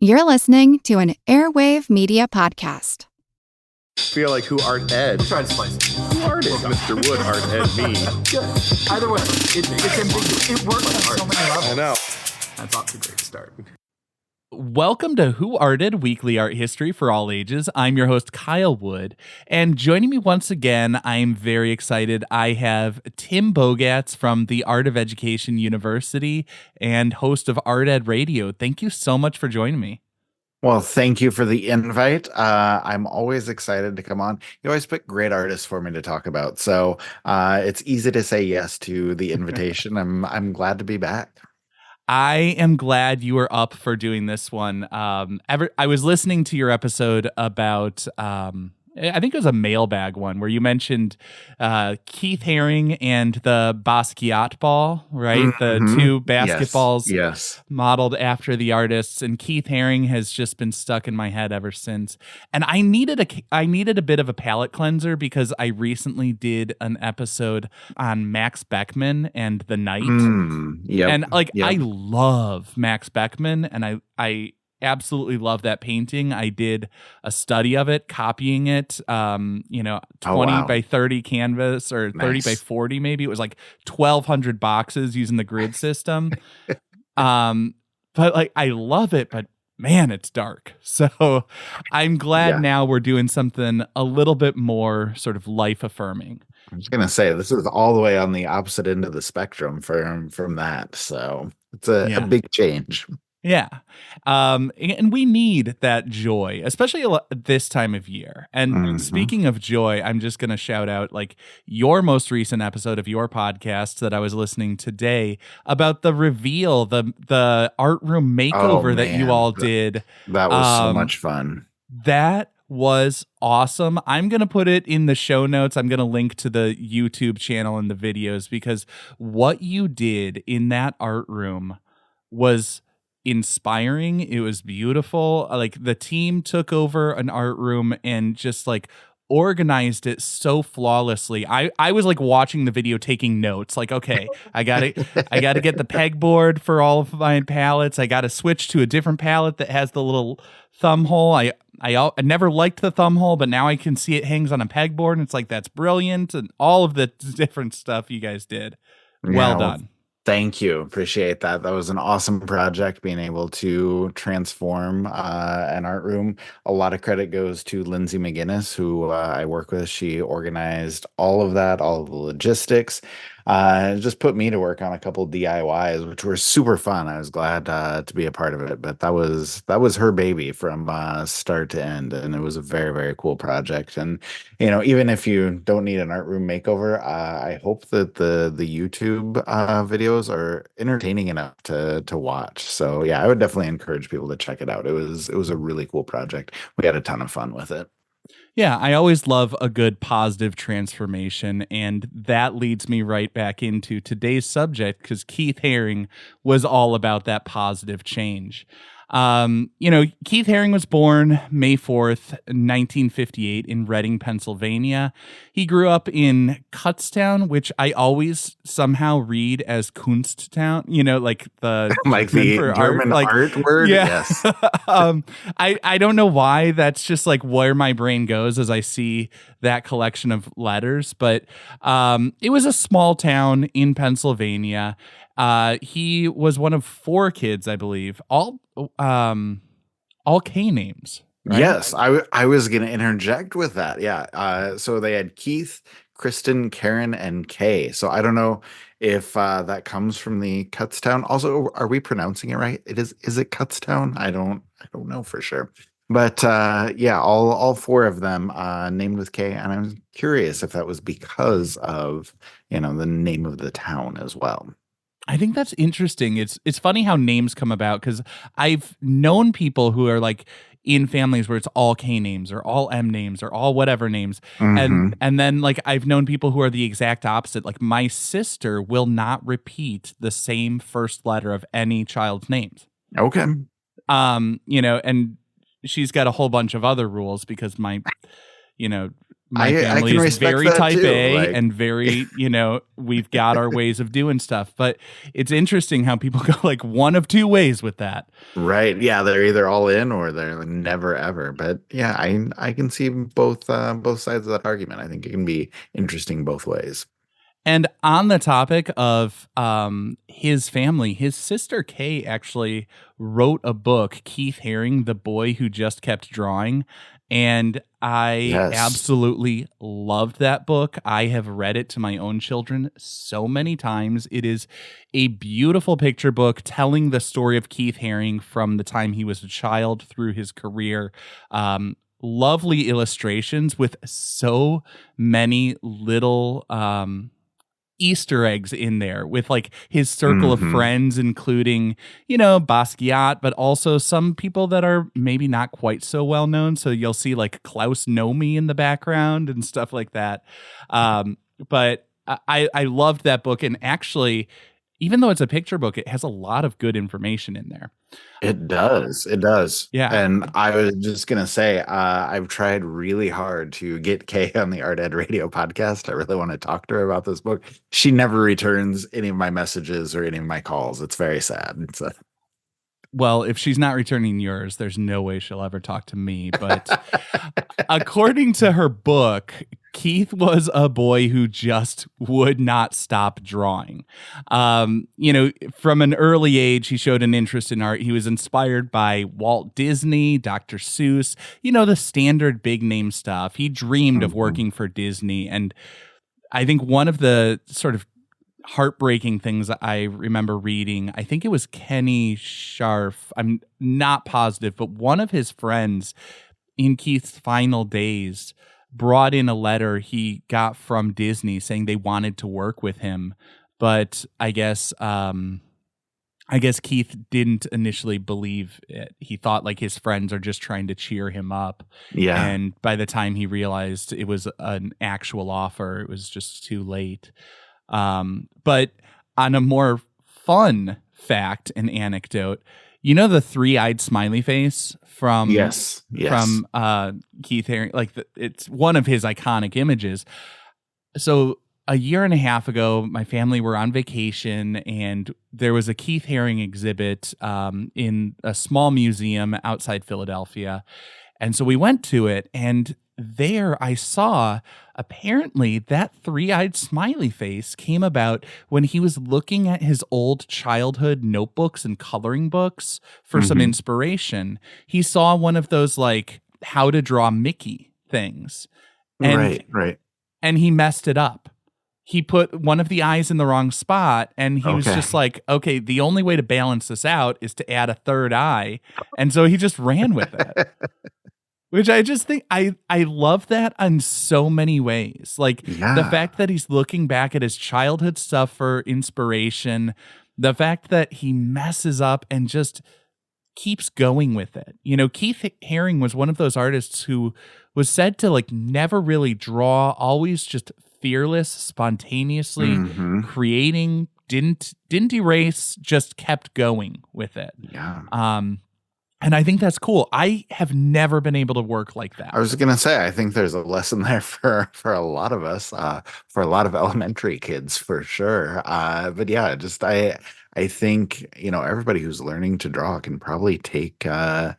You're listening to an Airwave Media Podcast. Feel like who art Ed? We'll try to spice it. Who art Ed? Mr. Wood art Ed me. Good. Either way, it's ambiguous. It works on so many levels. I know. That's off to a great start. Welcome to Who Arted, Weekly Art History for All Ages. I'm your host, Kyle Wood, and joining me once again, I'm very excited. I have Tim Bogatz from the Art of Education University and host of Art Ed Radio. Thank you so much for joining me. Well, thank you for the invite. I'm always excited to come on. You always pick great artists for me to talk about, so it's easy to say yes to the invitation. I'm glad to be back. I am glad you were up for doing this one. I was listening to your episode about, I think it was a mailbag one where you mentioned Keith Haring and the Basquiat ball, right? Mm-hmm. The two basketballs yes. modeled after the artists. And Keith Haring has just been stuck in my head ever since. And I needed a bit of a palate cleanser because I recently did an episode on Max Beckmann and The Night. I love Max Beckmann, and I absolutely love that painting. I did a study of it, copying it, 20 by 30 canvas or 30 by 40, maybe. It was like 1,200 boxes using the grid system. But I love it, but man, it's dark. So I'm glad now we're doing something a little bit more sort of life affirming. I was going to say, this is all the way on the opposite end of the spectrum from that. So it's a big change. Yeah. And we need that joy, especially this time of year. And speaking of joy, I'm just going to shout out like your most recent episode of your podcast that I was listening today about the reveal, the art room makeover that you all did. That was so much fun. That was awesome. I'm going to put it in the show notes. I'm going to link to the YouTube channel and the videos because what you did in that art room was inspiring. It was beautiful. Like the team took over an art room and just like organized it so flawlessly. I was like watching the video taking notes like, okay, I got to get the pegboard for all of my palettes. I got to switch to a different palette that has the little thumb hole. I never liked the thumb hole, but now I can see it hangs on a pegboard and it's like, that's brilliant. And all of the different stuff you guys did. Well done. Thank you. Appreciate that. That was an awesome project, being able to transform an art room. A lot of credit goes to Lindsay McGinnis, who I work with. She organized all of that, all of the logistics. Just put me to work on a couple DIYs, which were super fun. I was glad to be a part of it. But that was her baby from start to end, and it was a very, very cool project. And even if you don't need an art room makeover, I hope that the YouTube videos are entertaining enough to watch. So yeah, I would definitely encourage people to check it out. It was a really cool project. We had a ton of fun with it. Yeah, I always love a good positive transformation, and that leads me right back into today's subject because Keith Haring was all about that positive change. Keith Haring was born May 4th, 1958 in Reading, Pennsylvania. He grew up in Kutztown, which I always somehow read as Kunsttown, like the like the German art word. Yeah. Yes. I don't know why. That's just like where my brain goes as I see that collection of letters, but it was a small town in Pennsylvania. He was one of 4 kids, I believe, all K names. Right? Yes, I was going to interject with that. Yeah. So they had Keith, Kristen, Karen, and Kay. So I don't know if that comes from the Kutztown. Also, are we pronouncing it right? Is it Kutztown? I don't know for sure. But all 4 of them named with K, and I'm curious if that was because of the name of the town as well. I think that's interesting. It's funny how names come about because I've known people who are like in families where it's all K names or all M names or all whatever names. And then like I've known people who are the exact opposite. Like my sister will not repeat the same first letter of any child's names. Okay. And she's got a whole bunch of other rules because my My I family can is respect very that type too. A Like, and very, we've got our ways of doing stuff. But it's interesting how people go like one of two ways with that. right. Yeah, they're either all in or they're never ever. But yeah, I can see both sides of that argument. I think it can be interesting both ways. And on the topic of his family, his sister Kay actually wrote a book, Keith Haring, The Boy Who Just Kept Drawing. And I Yes. absolutely loved that book. I have read it to my own children so many times. It is a beautiful picture book telling the story of Keith Haring from the time he was a child through his career. Lovely illustrations with so many little Easter eggs in there with like his circle of friends, including, Basquiat, but also some people that are maybe not quite so well known. So you'll see like Klaus Nomi in the background and stuff like that. But I loved that book. And actually, even though it's a picture book, it has a lot of good information in there. It does. It does. Yeah. And I was just going to say, I've tried really hard to get Kay on the Art Ed Radio podcast. I really want to talk to her about this book. She never returns any of my messages or any of my calls. It's very sad. Well, if she's not returning yours, there's no way she'll ever talk to me. But according to her book, Keith was a boy who just would not stop drawing. From an early age, he showed an interest in art. He was inspired by Walt Disney, Dr. Seuss, the standard big name stuff. He dreamed of working for Disney. And I think one of the sort of heartbreaking things I remember reading, I think it was Kenny Scharf, I'm not positive, but one of his friends in Keith's final days brought in a letter he got from Disney saying they wanted to work with him, but I guess Keith didn't initially believe it. He thought like his friends are just trying to cheer him up. Yeah. And by the time he realized it was an actual offer, it was just too late. But on a more fun fact and anecdote, the three-eyed smiley face from yes. from Keith Haring, like it's one of his iconic images. So a year and a half ago, my family were on vacation and there was a Keith Haring exhibit in a small museum outside Philadelphia. And so we went to it, and there I saw apparently that three-eyed smiley face came about when he was looking at his old childhood notebooks and coloring books for some inspiration. He saw one of those like how to draw Mickey things. And, Right. And he messed it up. He put one of the eyes in the wrong spot, and he was just like, okay, the only way to balance this out is to add a third eye. And so he just ran with it. Which I just think I love that in so many ways. Like the fact that he's looking back at his childhood stuff for inspiration, the fact that he messes up and just keeps going with it. Keith Haring was one of those artists who was said to like never really draw, always just fearless, spontaneously creating, didn't erase, just kept going with it. Yeah. And I think that's cool. I have never been able to work like that. I was going to say, I think there's a lesson there for a lot of us, for a lot of elementary kids for sure. But yeah, just I think, everybody who's learning to draw can probably take a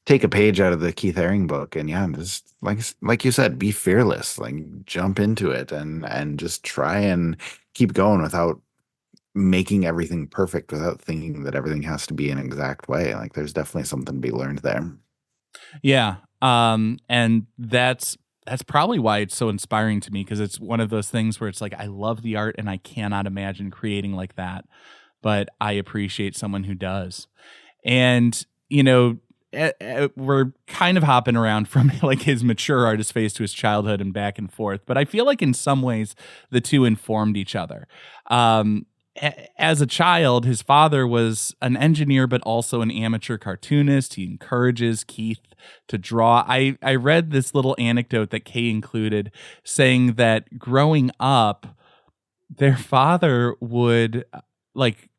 page out of the Keith Haring book, and yeah, just like you said, be fearless, like jump into it and just try and keep going without making everything perfect, without thinking that everything has to be an exact way. Like there's definitely something to be learned there. Yeah. And that's probably why it's so inspiring to me, because it's one of those things where it's like, I love the art and I cannot imagine creating like that, but I appreciate someone who does. And, we're kind of hopping around from like his mature artist phase to his childhood and back and forth, but I feel like in some ways the two informed each other. As a child, his father was an engineer, but also an amateur cartoonist. He encourages Keith to draw. I read this little anecdote that Kay included saying that growing up, their father would like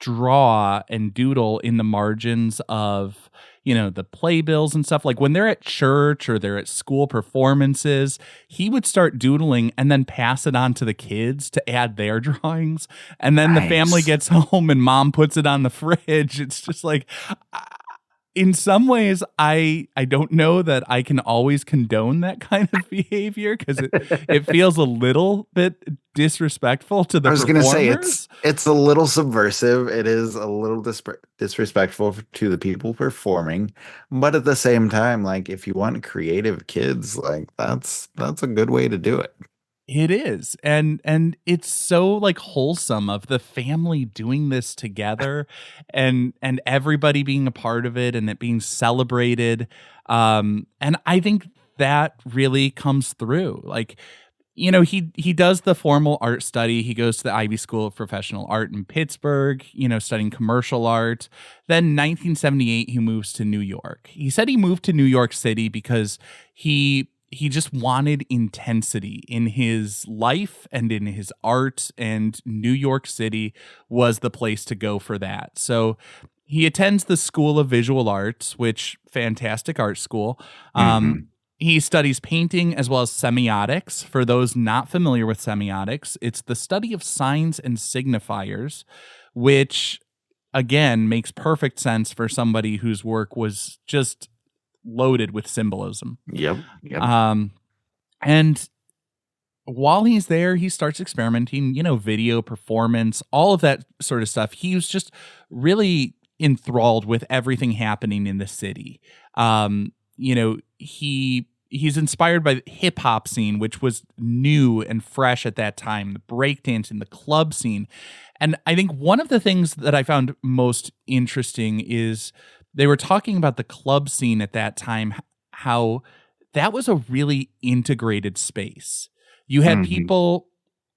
draw and doodle in the margins of, the playbills and stuff. Like when they're at church or they're at school performances, he would start doodling and then pass it on to the kids to add their drawings. And then the family gets home and mom puts it on the fridge. It's just like, in some ways, I don't know that I can always condone that kind of behavior, because it feels a little bit disrespectful to the performers. I was going to say it's a little subversive. It is a little disrespectful to the people performing, but at the same time, like if you want creative kids, like that's a good way to do it. It is. And it's so like wholesome of the family doing this together and everybody being a part of it and it being celebrated. And I think that really comes through. Like, he does the formal art study. He goes to the Ivy School of Professional Art in Pittsburgh, studying commercial art. Then 1978, he moves to New York. He said he moved to New York City because he just wanted intensity in his life and in his art, and New York City was the place to go for that. So he attends the School of Visual Arts, which fantastic art school. He studies painting as well as semiotics. For those not familiar with semiotics, it's the study of signs and signifiers, which again makes perfect sense for somebody whose work was just loaded with symbolism. Yep. And while he's there, he starts experimenting, video, performance, all of that sort of stuff. He was just really enthralled with everything happening in the city. He's inspired by the hip hop scene, which was new and fresh at that time, the breakdancing, the club scene. And I think one of the things that I found most interesting is they were talking about the club scene at that time, how that was a really integrated space. You had people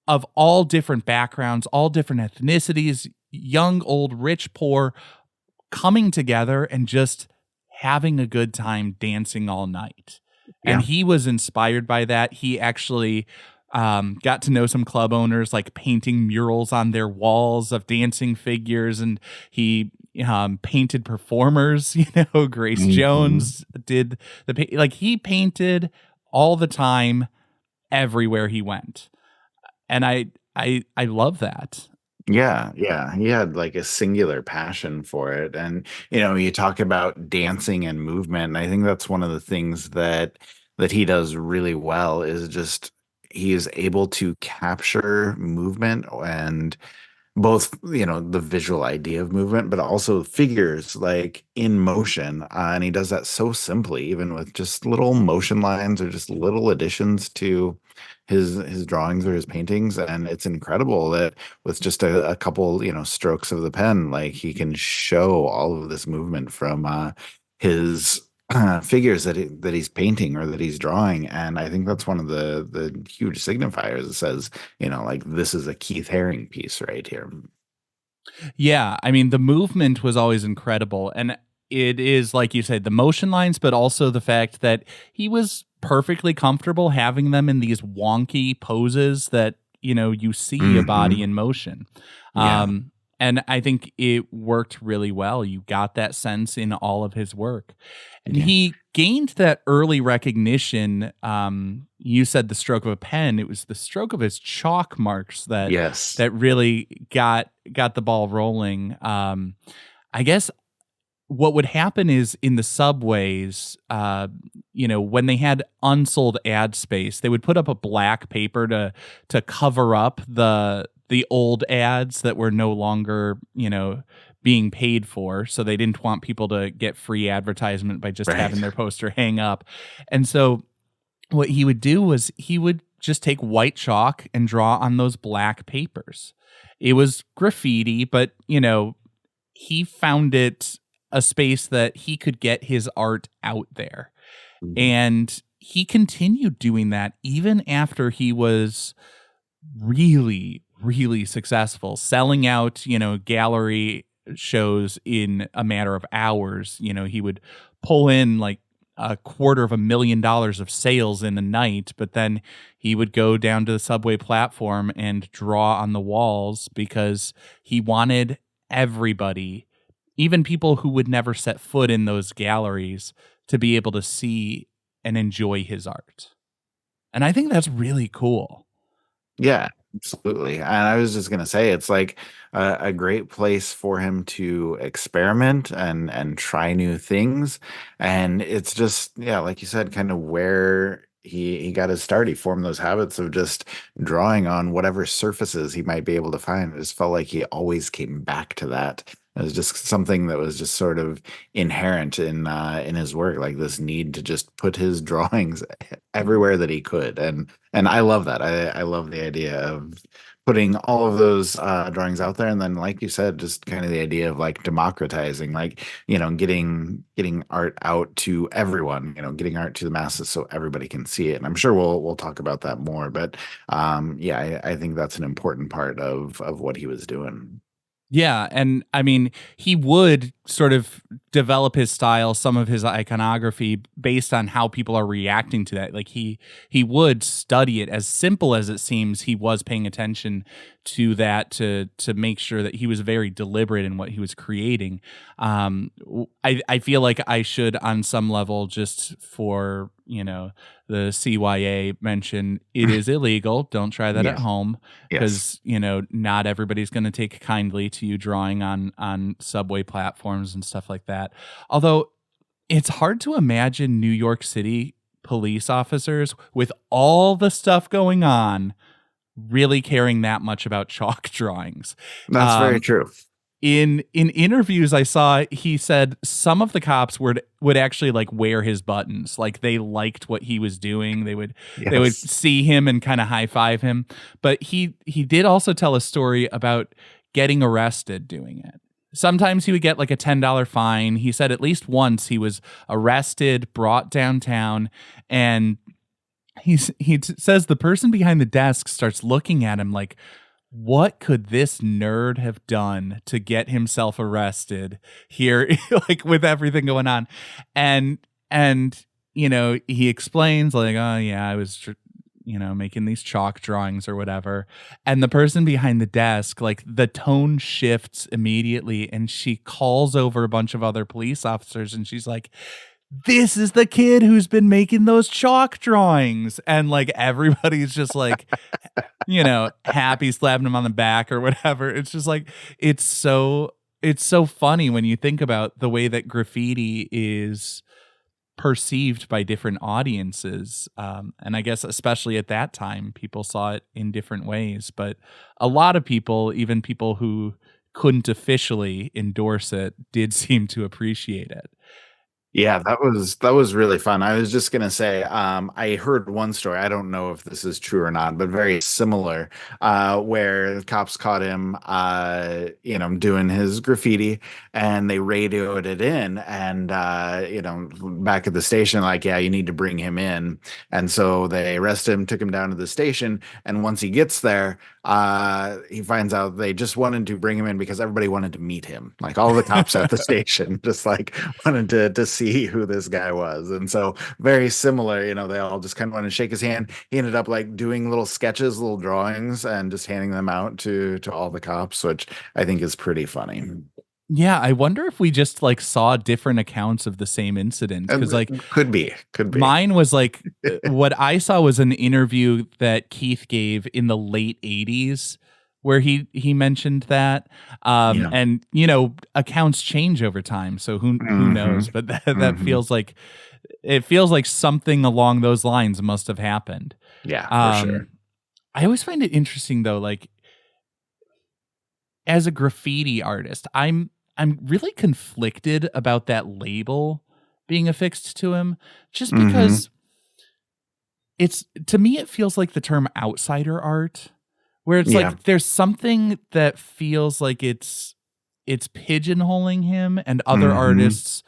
of all different backgrounds, all different ethnicities, young, old, rich, poor, coming together and just having a good time dancing all night. Yeah. And he was inspired by that. He actually got to know some club owners, like painting murals on their walls of dancing figures, and he painted performers. Grace Jones did he painted all the time, everywhere he went, and I love that. Yeah. He had like a singular passion for it. And, you talk about dancing and movement. And I think that's one of the things that he does really well is just he is able to capture movement and both, the visual idea of movement, but also figures like in motion. And he does that so simply, even with just little motion lines or just little additions to his drawings or his paintings. And it's incredible that with just a couple, strokes of the pen, like he can show all of this movement from his figures that he's painting or that he's drawing. And I think that's one of the huge signifiers that says, like this is a Keith Haring piece right here. Yeah, I mean, the movement was always incredible. And it is, like you said, the motion lines, but also the fact that he was perfectly comfortable having them in these wonky poses that, you see a body in motion. Yeah. And I think it worked really well. You got that sense in all of his work. And he gained that early recognition. You said the stroke of a pen. It was the stroke of his chalk marks that really got the ball rolling. I guess what would happen is in the subways, when they had unsold ad space, they would put up a black paper to cover up the old ads that were no longer, being paid for. So they didn't want people to get free advertisement by just having their poster hang up. And so what he would do was he would just take white chalk and draw on those black papers. It was graffiti, but, he found it a space that he could get his art out there. And he continued doing that even after he was really, really successful, selling out, gallery shows in a matter of hours. He would pull in like $250,000 of sales in a night, but then he would go down to the subway platform and draw on the walls because he wanted everybody, even people who would never set foot in those galleries, to be able to see and enjoy his art. And I think that's really cool. Yeah, absolutely. And I was just gonna say, it's like a great place for him to experiment and try new things. And it's just, yeah, like you said, kind of where he got his start. He formed those habits of just drawing on whatever surfaces he might be able to find. It just felt like he always came back to that. It was just something that was just sort of inherent in his work, like this need to just put his drawings everywhere that he could. And I love that. I love the idea of putting all of those drawings out there, and then, like you said, just kind of the idea of like democratizing, like, getting art out to everyone, getting art to the masses so everybody can see it. And I'm sure we'll talk about that more, but yeah, I think that's an important part of what he was doing. Yeah, and I mean, he would sort of develop his style, some of his iconography based on how people are reacting to that. Like he would study it. As simple as it seems, he was paying attention to that to make sure that he was very deliberate in what he was creating. I feel like I should, on some level, just for the CYA, mention it is illegal. Don't try that at Yes. home, Yes. because not everybody's going to take kindly to you drawing on subway platforms and stuff like that. Although it's hard to imagine New York City police officers, with all the stuff going on, really caring that much about chalk drawings. That's very true. In interviews I saw, he said some of the cops would actually like wear his buttons, like they liked what he was doing. They would Yes. see him and kind of high five him. But he did also tell a story about getting arrested doing it. Sometimes he would get like a $10 fine. He said at least once he was arrested, brought downtown, and he says the person behind the desk starts looking at him like, what could this nerd have done to get himself arrested here, like with everything going on? And he explains like, oh yeah, I was making these chalk drawings or whatever. And the person behind the desk, like the tone shifts immediately, and she calls over a bunch of other police officers, and she's like, this is the kid who's been making those chalk drawings. And like everybody's just like, happy, slapping him on the back or whatever. It's just like, it's so funny when you think about the way that graffiti is perceived by different audiences. And I guess especially at that time, people saw it in different ways. But a lot of people, even people who couldn't officially endorse it, did seem to appreciate it. Yeah, that was really fun. I was just gonna say, I heard one story. I don't know if this is true or not, but very similar, where the cops caught him, doing his graffiti, and they radioed it in, and back at the station, like, yeah, you need to bring him in, and so they arrested him, took him down to the station, and once he gets there, he finds out they just wanted to bring him in because everybody wanted to meet him, like all the cops at the station, just like wanted to see who this guy was. And so very similar, they all just kind of wanted to shake his hand. He ended up like doing little sketches, little drawings, and just handing them out to all the cops, which I think is pretty funny. Yeah, I wonder if we just like saw different accounts of the same incident, because like could be mine was like what I saw was an interview that Keith gave in the late 80s where he mentioned that, and accounts change over time, so who knows, but that feels like something along those lines must have happened. Yeah, for sure. I always find it interesting though, like as a graffiti artist, I'm really conflicted about that label being affixed to him, just because it's, to me it feels like the term outsider art, where it's like there's something that feels like it's pigeonholing him and other artists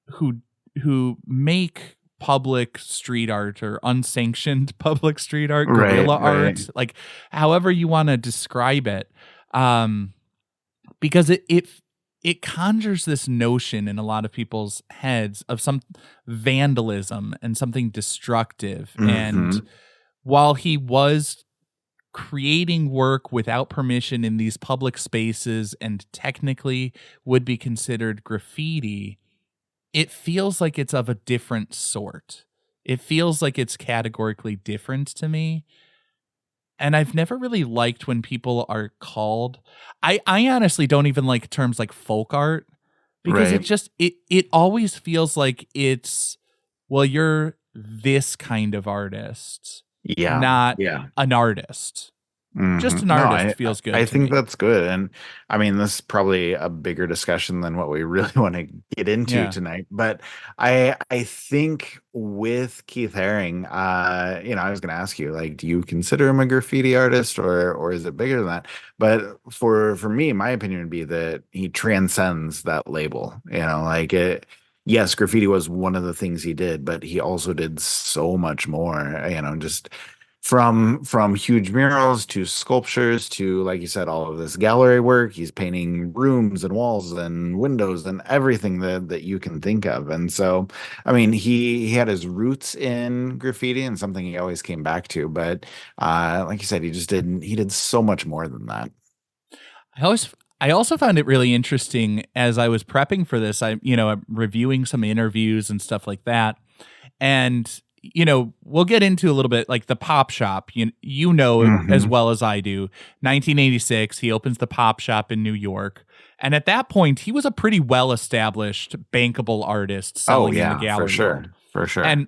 who make public street art or unsanctioned public street art, guerrilla art, like however you want to describe it, because it conjures this notion in a lot of people's heads of some vandalism and something destructive. And while he was creating work without permission in these public spaces and technically would be considered graffiti, it feels like it's of a different sort. It feels like it's categorically different to me. And I've never really liked when people are called. I honestly don't even like terms like folk art, because Right. it always feels like it's, well, you're this kind of artist, Yeah. not Yeah. an artist. Just an No, artist I feels I good to think me. that's good. And I mean, this is probably a bigger discussion than what we really want to get into Yeah. tonight. But I think with Keith Haring, I was gonna ask you, like, do you consider him a graffiti artist, or is it bigger than that? But for me, my opinion would be that he transcends that label. Like it. Yes, graffiti was one of the things he did, but he also did so much more. Just from huge murals to sculptures to, like you said, all of this gallery work. He's painting rooms and walls and windows and everything that you can think of. And so, I mean, he had his roots in graffiti and something he always came back to. But like you said, he did so much more than that. I also found it really interesting as I was prepping for this. I'm reviewing some interviews and stuff like that. And we'll get into a little bit like the pop shop. You know as Hmm. well as I do. 1986, he opens the pop shop in New York. And at that point, he was a pretty well-established, bankable artist Oh selling in the yeah, for gallery sure, world. for sure. And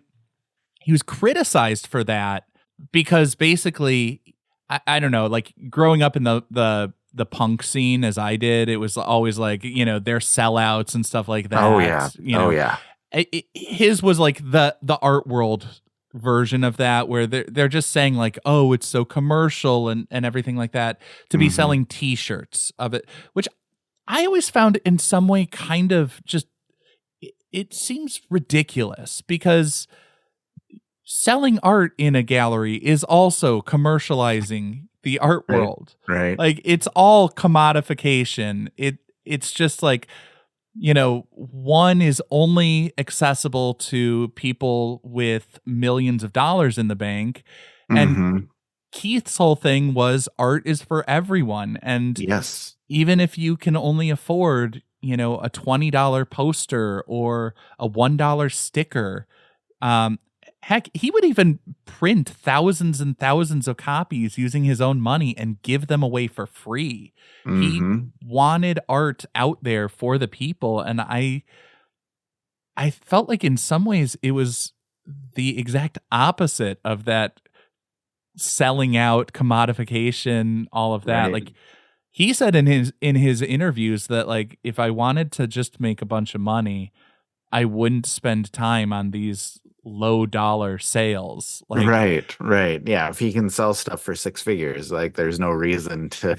he was criticized for that because basically, I don't know, like growing up in the punk scene as I did, it was always like, they're sellouts and stuff like Oh yeah, that. oh yeah. His was like the art world version of that, where they're just saying like, oh, it's so commercial and everything like that, to be Hmm. selling T-shirts of it, which I always found in some way kind of just, it seems ridiculous, because selling art in a gallery is also commercializing the art Right, world. right. Like, it's all commodification. It's just like, one is only accessible to people with millions of dollars in the bank. And Hmm. Keith's whole thing was art is for everyone. And Yes. even if you can only afford, a $20 poster or a $1 sticker, um, heck, he would even print thousands and thousands of copies using his own money and give them away for free. He Hmm. wanted art out there for the people, and I felt like in some ways it was the exact opposite of that selling out, commodification, all of that. Right. Like, he said in his interviews that, like, if I wanted to just make a bunch of money, I wouldn't spend time on these low dollar sales. Like, Right, right. Yeah, if he can sell stuff for six figures, like there's no reason to,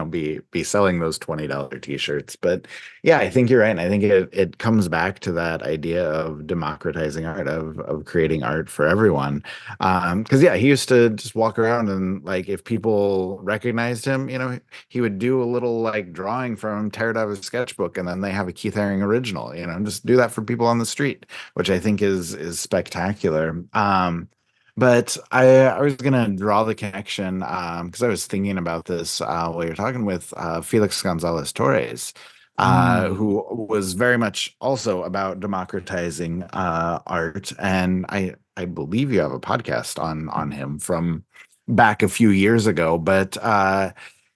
be selling those $20 t-shirts. But yeah, I think you're right. And I think it comes back to that idea of democratizing art, of creating art for everyone. Because yeah, he used to just walk around and, like, if people recognized him, he would do a little like drawing from tear out of his sketchbook, and then they have a Keith Haring original, just do that for people on the street, which I think is spectacular. But I was gonna draw the connection, because I was thinking about this while you're talking with Felix Gonzalez Torres, mm, who was very much also about democratizing art, and I believe you have a podcast on him from back a few years ago, but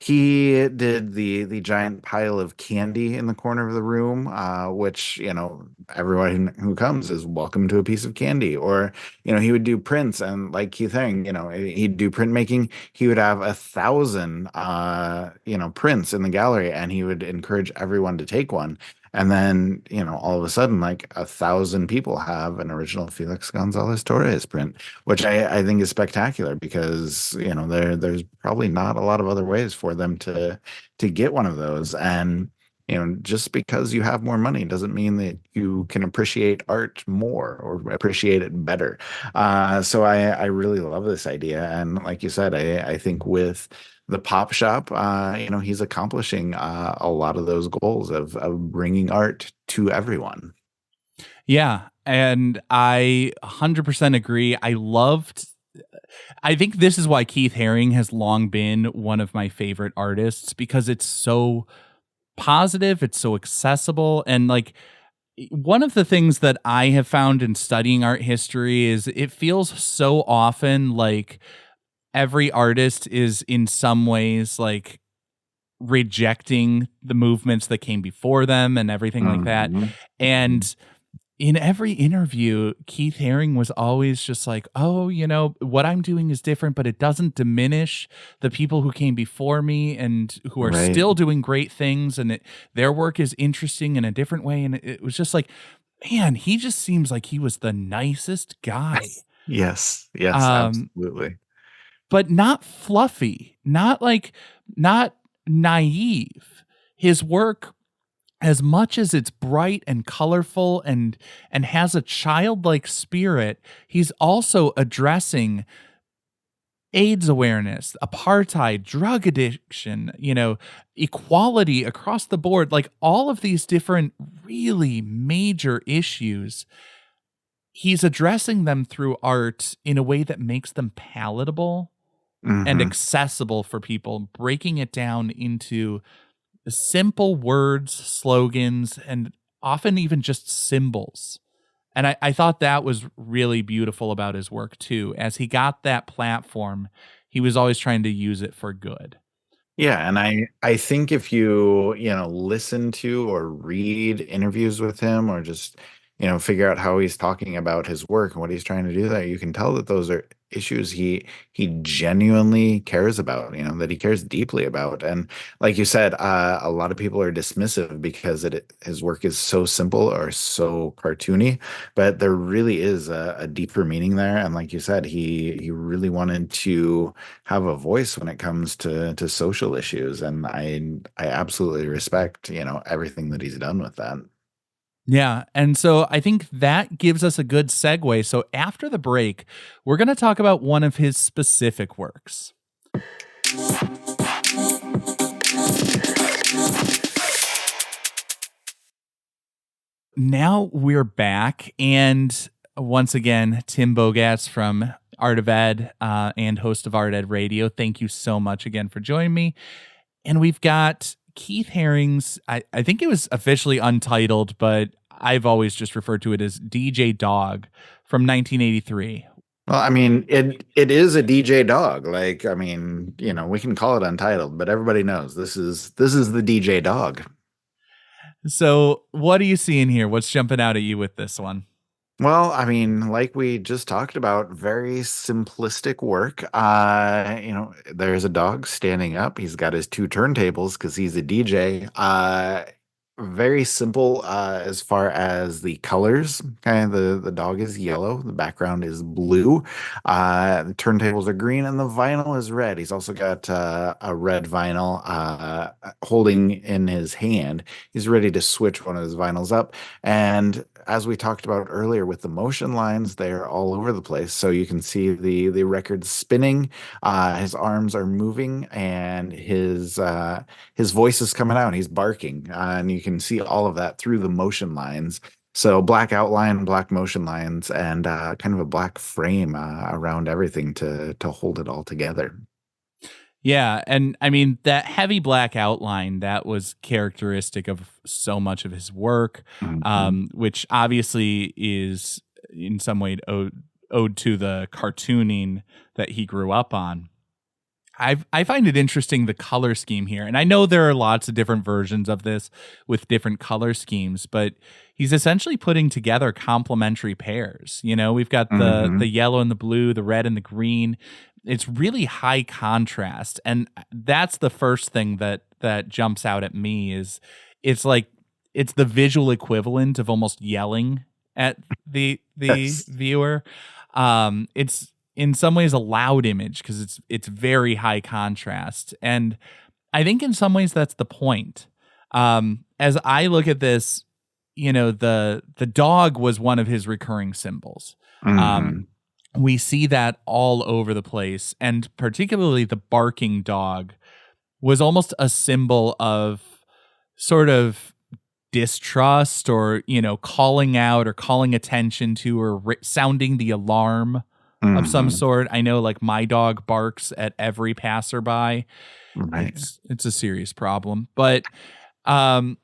he did the giant pile of candy in the corner of the room, which, everyone who comes is welcome to a piece of candy. Or, he would do prints, and like Keith Haring, he'd do printmaking. He would have 1,000, prints in the gallery, and he would encourage everyone to take one. And then, all of a sudden, like 1,000 people have an original Felix Gonzalez Torres print, which I think is spectacular, because, there's probably not a lot of other ways for them to get one of those. And, just because you have more money doesn't mean that you can appreciate art more or appreciate it better. So I really love this idea. And like you said, I think with the pop shop, he's accomplishing a lot of those goals of bringing art to everyone. yeah. And I 100% agree. I loved I think this is why Keith Haring has long been one of my favorite artists, because it's so positive, it's so accessible, and like one of the things that I have found in studying art history is it feels so often like every artist is in some ways like rejecting the movements that came before them and everything like that. Mhm. And in every interview, Keith Haring was always just like, oh, what I'm doing is different, but it doesn't diminish the people who came before me and who are Right. still doing great things. And their work is interesting in a different way. And it was just like, man, he just seems like he was the nicest guy. Yes, Um, absolutely. but not fluffy, not naive. His work, as much as it's bright and colorful and has a childlike spirit, he's also addressing AIDS awareness, apartheid, drug addiction, equality across the board, like all of these different really major issues. He's addressing them through art in a way that makes them palatable and Mhm. accessible for people, breaking it down into simple words, slogans, and often even just symbols. And I thought that was really beautiful about his work too. As he got that platform, he was always trying to use it for good. Yeah, and I think if you listen to or read interviews with him or just figure out how he's talking about his work and what he's trying to do there, you can tell that those are issues he genuinely cares about, that he cares deeply about. And like you said, a lot of people are dismissive because his work is so simple or so cartoony, but there really is a deeper meaning there. And like you said, he really wanted to have a voice when it comes to social issues, and I absolutely respect everything that he's done with that. Yeah. And so I think that gives us a good segue. So after the break, we're going to talk about one of his specific works. Now we're back, and once again, Tim Bogatz from Art of Ed and host of Art Ed Radio. Thank you so much again for joining me. And we've got Keith Haring's, I think it was officially untitled, but I've always just referred to it as DJ Dog from 1983. Well, I mean, it is a DJ dog. Like, I mean, we can call it untitled, but everybody knows this is the DJ dog. So what are you seeing here? What's jumping out at you with this one? Well, I mean, like we just talked about, very simplistic work. There's a dog standing up. He's got his two turntables because he's a DJ. Very simple as far as the colors. Okay, the dog is yellow, the background is blue, the turntables are green, and the vinyl is red. He's also got a red vinyl holding in his hand. He's ready to switch one of his vinyls up, and as we talked about earlier with the motion lines, they're all over the place. So you can see the record spinning, his arms are moving, and his voice is coming out. He's barking, and you can see all of that through the motion lines. So black outline, black motion lines, and kind of a black frame around everything to hold it all together. Yeah, and I mean that heavy black outline that was characteristic of so much of his work, Mhm. which obviously is in some way owed to the cartooning that he grew up on. I find it interesting the color scheme here, and I know there are lots of different versions of this with different color schemes, but he's essentially putting together complementary pairs. We've got the Mhm. yellow and the blue, the red and the green. It's really high contrast, and that's the first thing that jumps out at me is it's like it's the visual equivalent of almost yelling at the Yes. viewer. It's in some ways a loud image because it's very high contrast, and I think in some ways that's the point. As I look at this, the dog was one of his recurring symbols. Um, Mhm. we see that all over the place, and particularly the barking dog was almost a symbol of sort of distrust or calling out or calling attention to or sounding the alarm of some Mhm. sort. I know like my dog barks at every passerby. Right. It's a serious problem. But um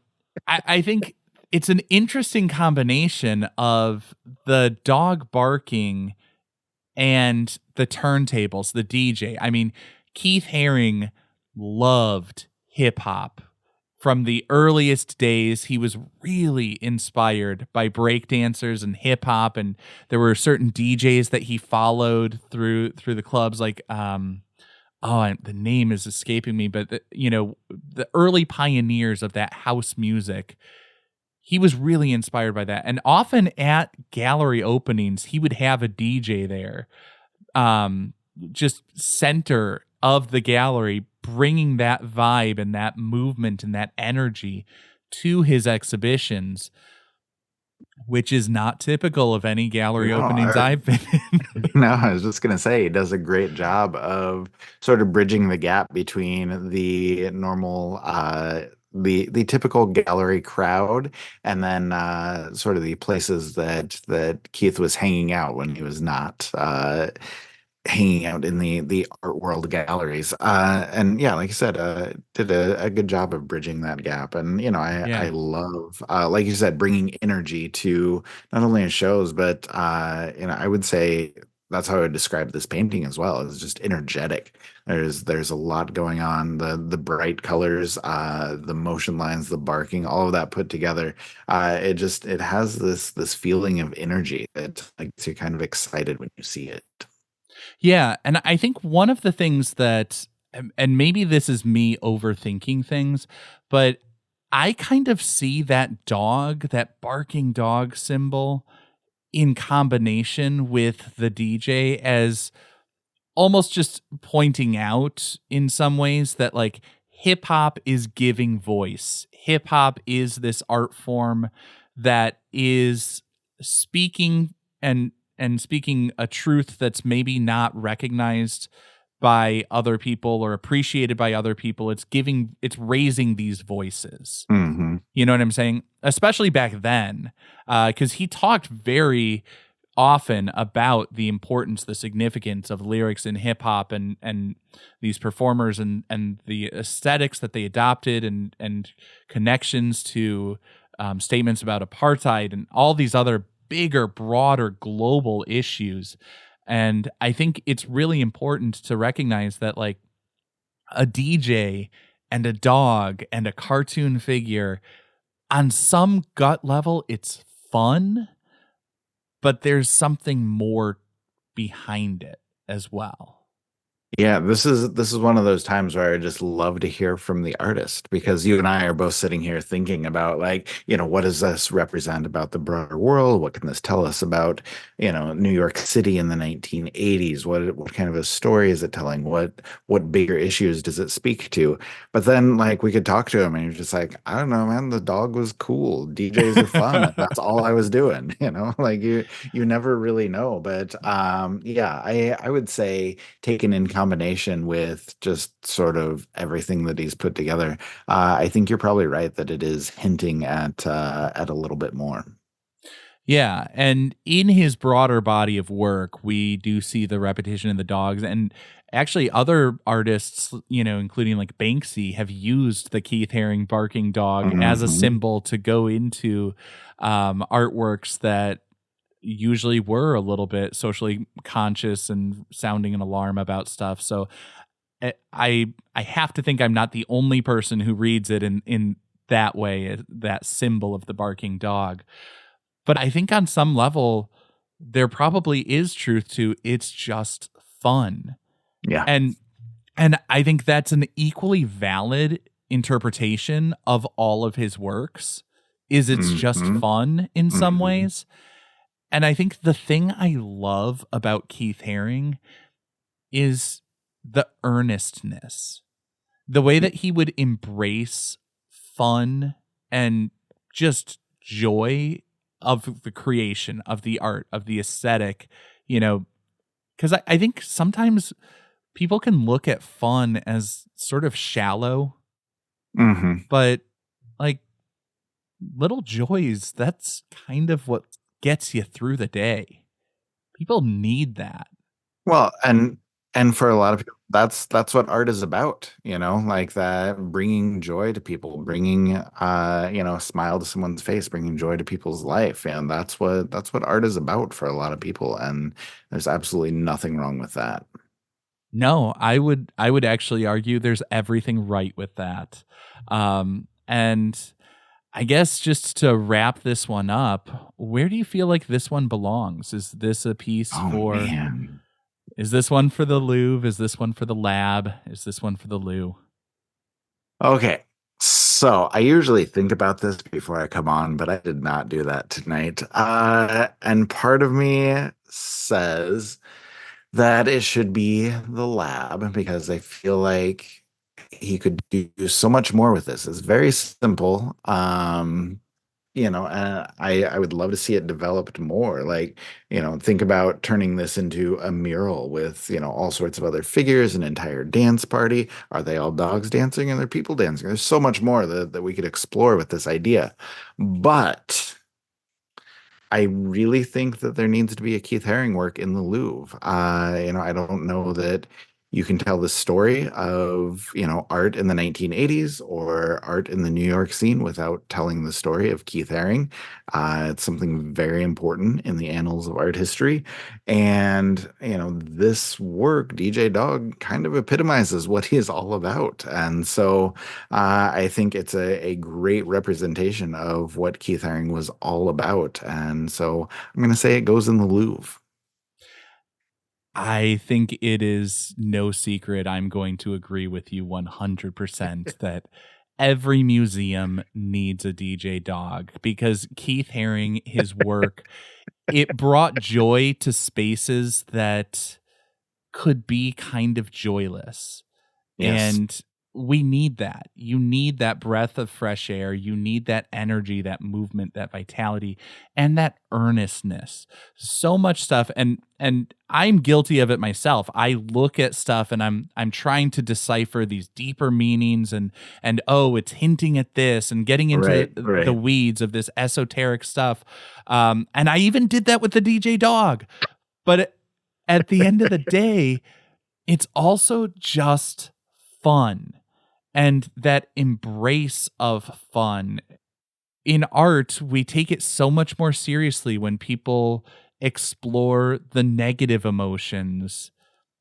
I think it's an interesting combination of the dog barking and the turntables, the DJ. I mean, Keith Haring loved hip hop. From the earliest days, he was really inspired by breakdancers and hip hop, and there were certain DJs that he followed through the clubs, like the name is escaping me, but the early pioneers of that house music. He was really inspired by that, and often at gallery openings, he would have a DJ there, just center of the gallery, bringing that vibe and that movement and that energy to his exhibitions, which is not typical of any gallery No, openings I've been in. no, I was just gonna say he does a great job of sort of bridging the gap between the normal the typical gallery crowd and then sort of the places that Keith was hanging out when he was not hanging out in the art world galleries. And yeah, like you said, did a good job of bridging that gap. And I Yeah. love, like you said, bringing energy to not only his shows, but I would say that's how I would describe this painting as well. It's just energetic. There's a lot going on. The bright colors, the motion lines, the barking, all of that put together. It has this feeling of energy that makes you kind of excited when you see it. Yeah, and I think one of the things that, and maybe this is me overthinking things, but I kind of see that dog, that barking dog symbol in combination with the DJ as almost just pointing out in some ways that like hip hop is giving voice. Hip hop is this art form that is speaking and speaking a truth that's maybe not recognized by other people or appreciated by other people. It's raising these voices. Hmm. You know what I'm saying? Especially back then, because he talked very often about the importance, the significance of lyrics in hip hop and these performers and the aesthetics that they adopted and connections to statements about apartheid and all these other bigger, broader global issues. And I think it's really important to recognize that like a DJ and a dog and a cartoon figure, on some gut level, it's fun, but there's something more behind it as well. Yeah, this is one of those times where I just love to hear from the artist because you and I are both sitting here thinking about like, what does this represent about the broader world? What can this tell us about, New York City in the 1980s? What kind of a story is it telling? What bigger issues does it speak to? But then like we could talk to him and you're just like, I don't know, man, the dog was cool. DJs are fun. And that's all I was doing, like you never really know. But yeah, I would say taken in combination with just sort of everything that he's put together, I think you're probably right that it is hinting at a little bit more. Yeah, and in his broader body of work, we do see the repetition of the dogs, and actually other artists, including like Banksy, have used the Keith Haring barking dog as a Hmm. symbol to go into artworks that usually were a little bit socially conscious and sounding an alarm about stuff. So I have to think I'm not the only person who reads it in that way, that symbol of the barking dog. But I think on some level, there probably is truth to it's just fun. Yeah. And I think that's an equally valid interpretation of all of his works is it's just Hmm. fun in some Hmm. ways. And I think the thing I love about Keith Haring is the earnestness, the way that he would embrace fun and just joy of the creation, of the art, of the aesthetic, because I think sometimes people can look at fun as sort of shallow, Hmm. but like little joys, that's kind of what gets you through the day. People need that. Well, and for a lot of people, that's what art is about, like that, bringing joy to people, bringing a smile to someone's face, bringing joy to people's life, and that's what art is about for a lot of people, and there's absolutely nothing wrong with that. No, I would actually argue there's everything right with that. And I guess just to wrap this one up, where do you feel like this one belongs? Is this a piece Oh for man. is this one for the Louvre? Is this one for the lab? Is this one for the loo? Okay. So I usually think about this before I come on, but I did not do that tonight. And part of me says that it should be the lab because I feel like he could do so much more with this. It's very simple. I would love to see it developed more. Like, think about turning this into a mural with, all sorts of other figures, an entire dance party. Are they all dogs dancing and they're people dancing? There's so much more that we could explore with this idea. But I really think that there needs to be a Keith Haring work in the Louvre. I don't know that you can tell the story of, art in the 1980s or art in the New York scene without telling the story of Keith Haring. It's something very important in the annals of art history. And, this work, DJ Dog, kind of epitomizes what he is all about. And so I think it's a great representation of what Keith Haring was all about. And so I'm going to say it goes in the Louvre. I think it is no secret I'm going to agree with you 100% that every museum needs a DJ Dog because Keith Haring, his work, it brought joy to spaces that could be kind of joyless. Yes. And we need that. You need that breath of fresh air. You need that energy, that movement, that vitality, and that earnestness. So much stuff. And I'm guilty of it myself. I look at stuff and I'm trying to decipher these deeper meanings and oh, it's hinting at this and getting into Right, the right. weeds of this esoteric stuff. And I even did that with the DJ Dog. But at the end of the day, it's also just fun. And that embrace of fun. In art, we take it so much more seriously when people explore the negative emotions.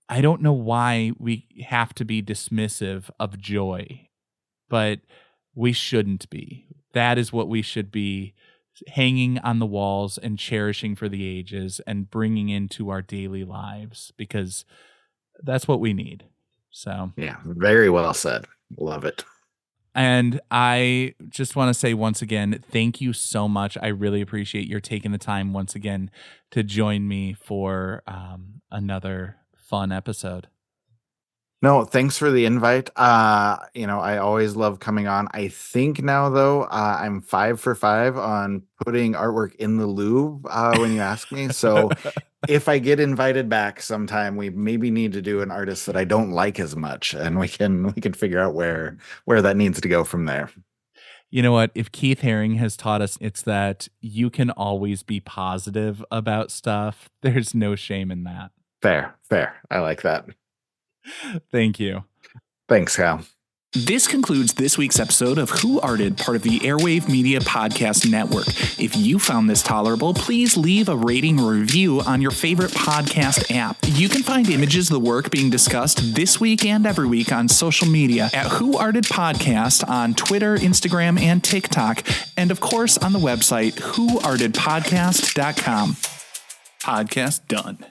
I don't know why we have to be dismissive of joy, but we shouldn't be. That is what we should be hanging on the walls and cherishing for the ages and bringing into our daily lives because that's what we need. So, Yeah, very well said. Love it. and I just want to say once again, thank you so much. I really appreciate your taking the time once again to join me for another fun episode. No, thanks for the invite. I always love coming on. I think now though, I'm 5 for 5 on putting artwork in the Louvre when you ask me. So if I get invited back sometime, we maybe need to do an artist that I don't like as much, and we can figure out where that needs to go from there. You know what? If Keith Haring has taught us, it's that you can always be positive about stuff. There's no shame in that. Fair, fair. I like that. Thank you. Thanks, Kyle. This concludes this week's episode of Who Arted, part of the Airwave Media Podcast Network. If you found this tolerable, please leave a rating or review on your favorite podcast app. You can find images of the work being discussed this week and every week on social media at Who Arted Podcast on Twitter, Instagram, and TikTok, and of course on the website whoartedpodcast.com. Podcast done.